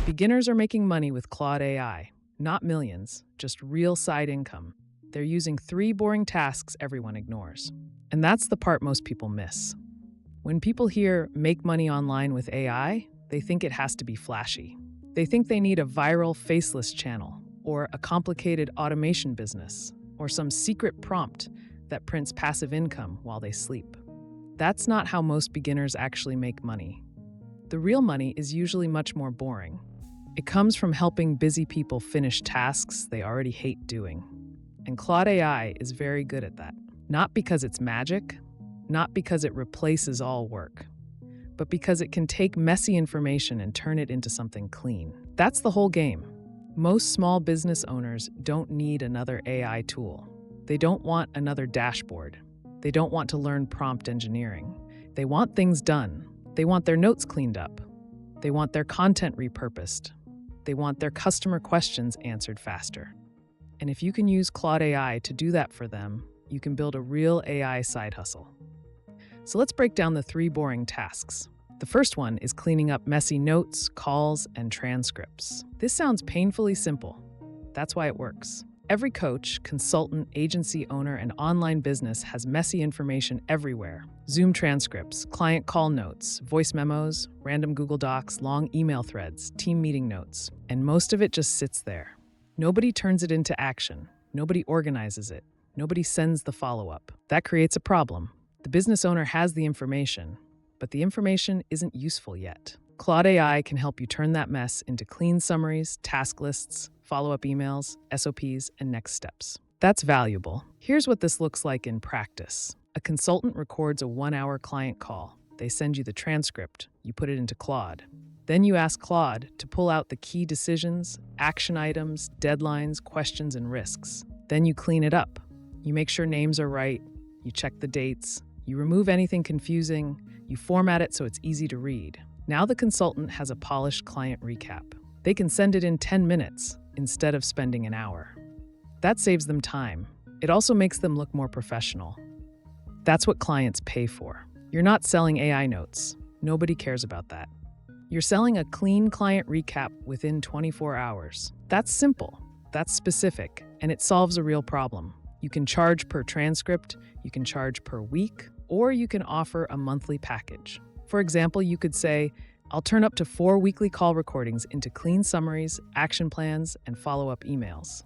Beginners are making money with Claude AI, not millions, just real side income. They're using 3 boring tasks everyone ignores. And that's the part most people miss. When people hear make money online with AI, they think it has to be flashy. They think they need a viral faceless channel, or a complicated automation business, or some secret prompt that prints passive income while they sleep. That's not how most beginners actually make money. The real money is usually much more boring. It comes from helping busy people finish tasks they already hate doing. And Claude AI is very good at that. Not because it's magic, not because it replaces all work, but because it can take messy information and turn it into something clean. That's the whole game. Most small business owners don't need another AI tool. They don't want another dashboard. They don't want to learn prompt engineering. They want things done. They want their notes cleaned up. They want their content repurposed. They want their customer questions answered faster. And if you can use Claude AI to do that for them, you can build a real AI side hustle. So let's break down the 3 boring tasks. The first one is cleaning up messy notes, calls, and transcripts. This sounds painfully simple. That's why it works. Every coach, consultant, agency owner, and online business has messy information everywhere. Zoom transcripts, client call notes, voice memos, random Google Docs, long email threads, team meeting notes. And most of it just sits there. Nobody turns it into action. Nobody organizes it. Nobody sends the follow-up. That creates a problem. The business owner has the information, but the information isn't useful yet. Claude AI can help you turn that mess into clean summaries, task lists, follow-up emails, SOPs, and next steps. That's valuable. Here's what this looks like in practice. A consultant records a 1-hour client call. They send you the transcript. You put it into Claude. Then you ask Claude to pull out the key decisions, action items, deadlines, questions, and risks. Then you clean it up. You make sure names are right. You check the dates. You remove anything confusing. You format it so it's easy to read. Now the consultant has a polished client recap. They can send it in 10 minutes instead of spending an hour. That saves them time. It also makes them look more professional. That's what clients pay for. You're not selling AI notes. Nobody cares about that. You're selling a clean client recap within 24 hours. That's simple. That's specific, and it solves a real problem. You can charge per transcript, you can charge per week, or you can offer a monthly package. For example, you could say, I'll turn up to 4 weekly call recordings into clean summaries, action plans, and follow-up emails.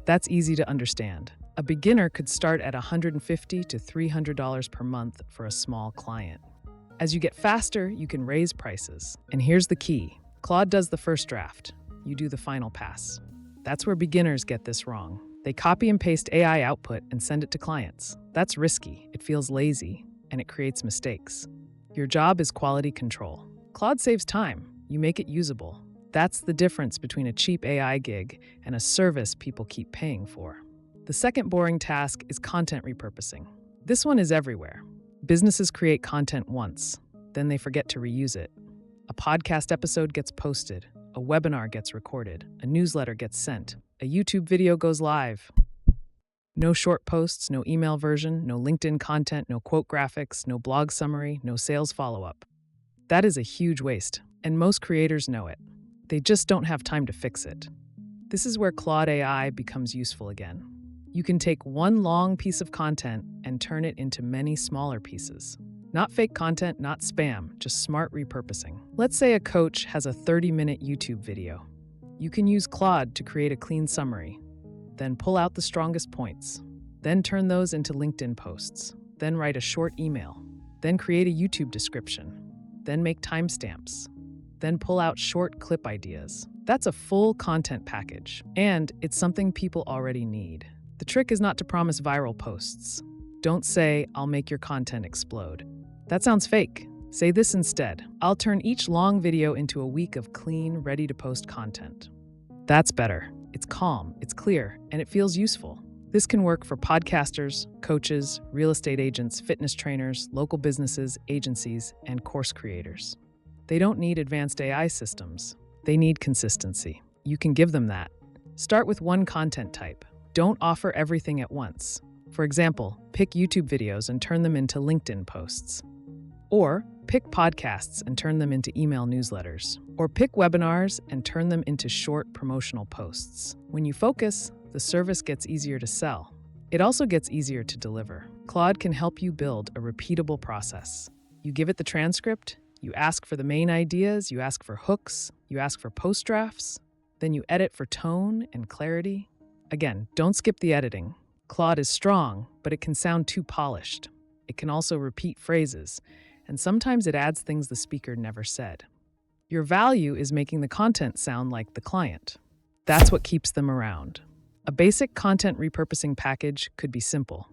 That's easy to understand. A beginner could start at $150 to $300 per month for a small client. As you get faster, you can raise prices. And here's the key. Claude does the first draft. You do the final pass. That's where beginners get this wrong. They copy and paste AI output and send it to clients. That's risky, it feels lazy, and it creates mistakes. Your job is quality control. Claude saves time. You make it usable. That's the difference between a cheap AI gig and a service people keep paying for. The second boring task is content repurposing. This one is everywhere. Businesses create content once, then they forget to reuse it. A podcast episode gets posted, a webinar gets recorded, a newsletter gets sent, a YouTube video goes live. No short posts, no email version, no LinkedIn content, no quote graphics, no blog summary, no sales follow-up. That is a huge waste, and most creators know it. They just don't have time to fix it. This is where Claude AI becomes useful again. You can take one long piece of content and turn it into many smaller pieces. Not fake content, not spam, just smart repurposing. Let's say a coach has a 30-minute YouTube video. You can use Claude to create a clean summary, then pull out the strongest points, then turn those into LinkedIn posts, then write a short email, then create a YouTube description, then make timestamps, then pull out short clip ideas. That's a full content package, and it's something people already need. The trick is not to promise viral posts. Don't say, I'll make your content explode. That sounds fake. Say this instead. I'll turn each long video into a week of clean, ready-to-post content. That's better. It's calm, it's clear, and it feels useful. This can work for podcasters, coaches, real estate agents, fitness trainers, local businesses, agencies, and course creators. They don't need advanced AI systems. They need consistency. You can give them that. Start with one content type. Don't offer everything at once. For example, pick YouTube videos and turn them into LinkedIn posts. Or pick podcasts and turn them into email newsletters, or pick webinars and turn them into short promotional posts. When you focus, the service gets easier to sell. It also gets easier to deliver. Claude can help you build a repeatable process. You give it the transcript, you ask for the main ideas, you ask for hooks, you ask for post drafts, then you edit for tone and clarity. Again, don't skip the editing. Claude is strong, but it can sound too polished. It can also repeat phrases, and sometimes it adds things the speaker never said. Your value is making the content sound like the client. That's what keeps them around. A basic content repurposing package could be simple.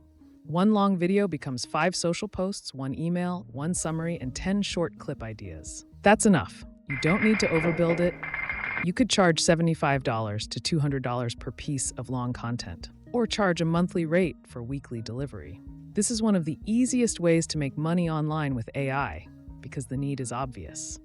One long video becomes 5 social posts, 1 email, 1 summary, and 10 short clip ideas. That's enough. You don't need to overbuild it. You could charge $75 to $200 per piece of long content, or charge a monthly rate for weekly delivery. This is one of the easiest ways to make money online with AI, because the need is obvious.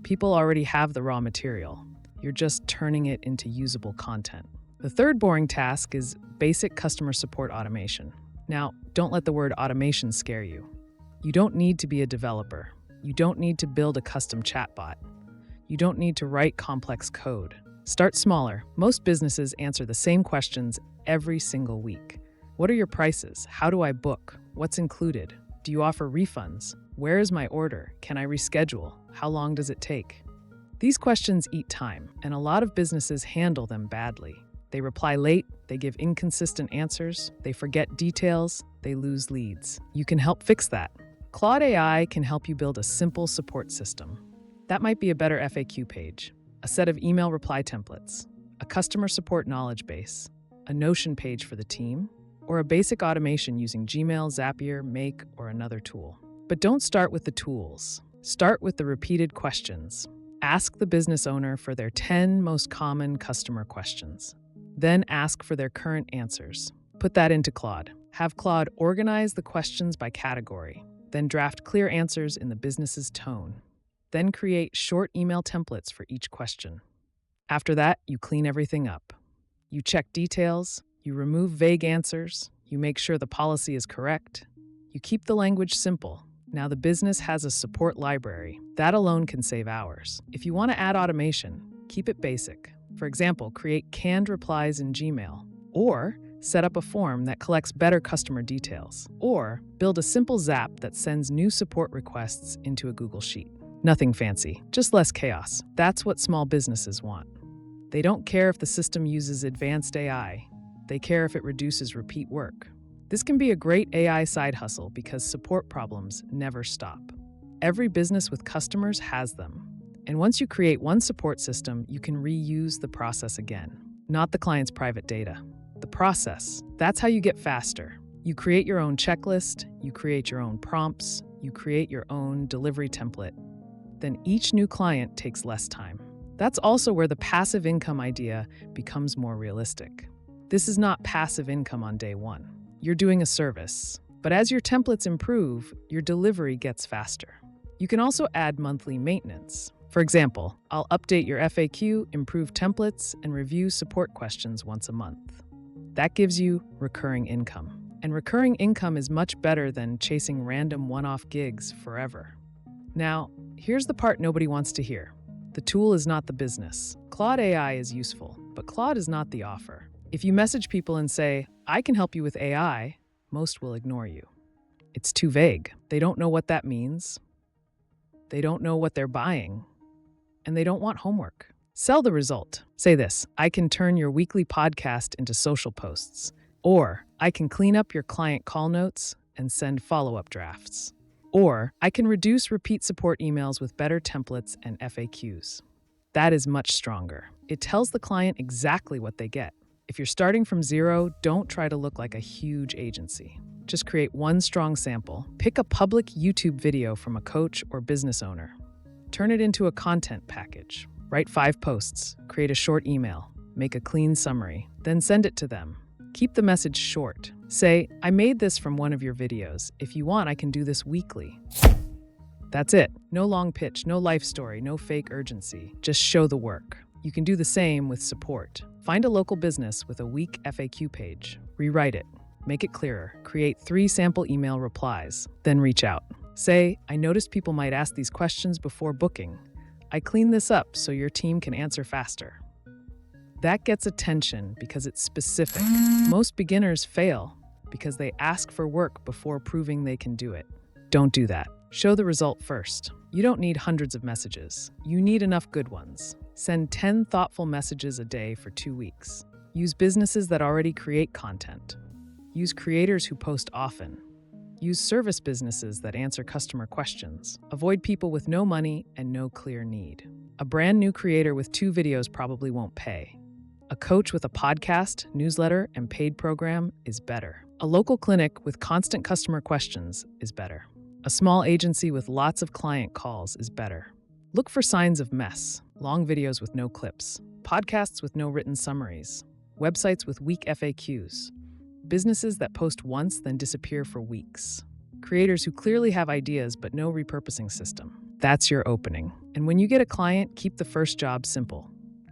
People already have the raw material. You're just turning it into usable content. The third boring task is basic customer support automation. Now, don't let the word automation scare you. You don't need to be a developer. You don't need to build a custom chatbot. You don't need to write complex code. Start smaller. Most businesses answer the same questions every single week. What are your prices? How do I book? What's included? Do you offer refunds? Where is my order? Can I reschedule? How long does it take? These questions eat time, and a lot of businesses handle them badly. They reply late, they give inconsistent answers, they forget details, they lose leads. You can help fix that. Claude AI can help you build a simple support system. That might be a better FAQ page, a set of email reply templates, a customer support knowledge base, a Notion page for the team, or a basic automation using Gmail, Zapier, Make, or another tool. But don't start with the tools. Start with the repeated questions. Ask the business owner for their 10 most common customer questions. Then ask for their current answers. Put that into Claude. Have Claude organize the questions by category. Then draft clear answers in the business's tone. Then create short email templates for each question. After that, you clean everything up. You check details, you remove vague answers, you make sure the policy is correct. You keep the language simple. Now the business has a support library. That alone can save hours. If you want to add automation, keep it basic. For example, create canned replies in Gmail, or set up a form that collects better customer details, or build a simple Zap that sends new support requests into a Google Sheet. Nothing fancy, just less chaos. That's what small businesses want. They don't care if the system uses advanced AI. They care if it reduces repeat work. This can be a great AI side hustle because support problems never stop. Every business with customers has them. And once you create one support system, you can reuse the process again. Not the client's private data. The process. That's how you get faster. You create your own checklist, you create your own prompts, you create your own delivery template. Then each new client takes less time. That's also where the passive income idea becomes more realistic. This is not passive income on day one. You're doing a service. But as your templates improve, your delivery gets faster. You can also add monthly maintenance. For example, I'll update your FAQ, improve templates, and review support questions once a month. That gives you recurring income. And recurring income is much better than chasing random one-off gigs forever. Now, here's the part nobody wants to hear. The tool is not the business. Claude AI is useful, but Claude is not the offer. If you message people and say, "I can help you with AI," most will ignore you. It's too vague. They don't know what that means. They don't know what they're buying. And they don't want homework. Sell the result. Say this: I can turn your weekly podcast into social posts. Or I can clean up your client call notes and send follow-up drafts. Or I can reduce repeat support emails with better templates and FAQs. That is much stronger. It tells the client exactly what they get. If you're starting from zero, don't try to look like a huge agency. Just create one strong sample. Pick a public YouTube video from a coach or business owner. Turn it into a content package. Write 5 posts, create a short email, make a clean summary, then send it to them. Keep the message short. Say, "I made this from one of your videos. If you want, I can do this weekly." That's it. No long pitch, no life story, no fake urgency. Just show the work. You can do the same with support. Find a local business with a weak FAQ page. Rewrite it. Make it clearer. Create 3 sample email replies. Then reach out. Say, I noticed people might ask these questions before booking. I cleaned this up so your team can answer faster. That gets attention because it's specific. Most beginners fail because they ask for work before proving they can do it. Don't do that. Show the result first. You don't need hundreds of messages. You need enough good ones. Send 10 thoughtful messages a day for 2 weeks. Use businesses that already create content. Use creators who post often. Use service businesses that answer customer questions. Avoid people with no money and no clear need. A brand new creator with 2 videos probably won't pay. A coach with a podcast, newsletter, and paid program is better. A local clinic with constant customer questions is better. A small agency with lots of client calls is better. Look for signs of mess, long videos with no clips, podcasts with no written summaries, websites with weak FAQs, businesses that post once then disappear for weeks, creators who clearly have ideas but no repurposing system. That's your opening. And when you get a client, keep the first job simple.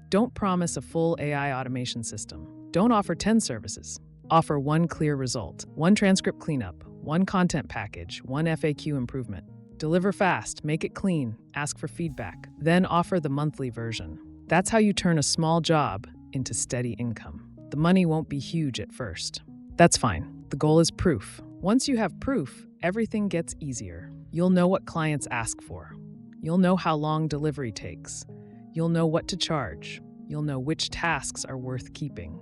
Don't promise a full AI automation system. Don't offer 10 services. Offer 1 clear result, 1 transcript cleanup, 1 content package, 1 FAQ improvement. Deliver fast, make it clean, ask for feedback, then offer the monthly version. That's how you turn a small job into steady income. The money won't be huge at first. That's fine. The goal is proof. Once you have proof, everything gets easier. You'll know what clients ask for. You'll know how long delivery takes. You'll know what to charge. You'll know which tasks are worth keeping.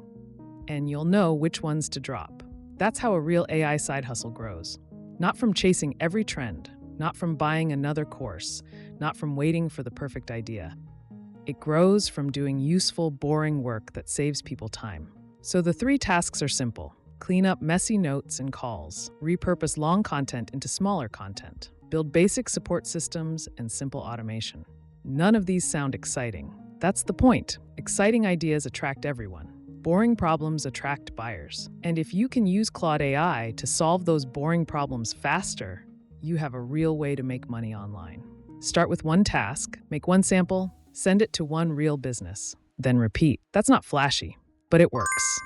And you'll know which ones to drop. That's how a real AI side hustle grows. Not from chasing every trend, not from buying another course, not from waiting for the perfect idea. It grows from doing useful, boring work that saves people time. So the 3 tasks are simple. Clean up messy notes and calls. Repurpose long content into smaller content. Build basic support systems and simple automation. None of these sound exciting. That's the point. Exciting ideas attract everyone. Boring problems attract buyers. And if you can use Claude AI to solve those boring problems faster, you have a real way to make money online. Start with 1 task, make 1 sample, send it to 1 real business, then repeat. That's not flashy, but it works.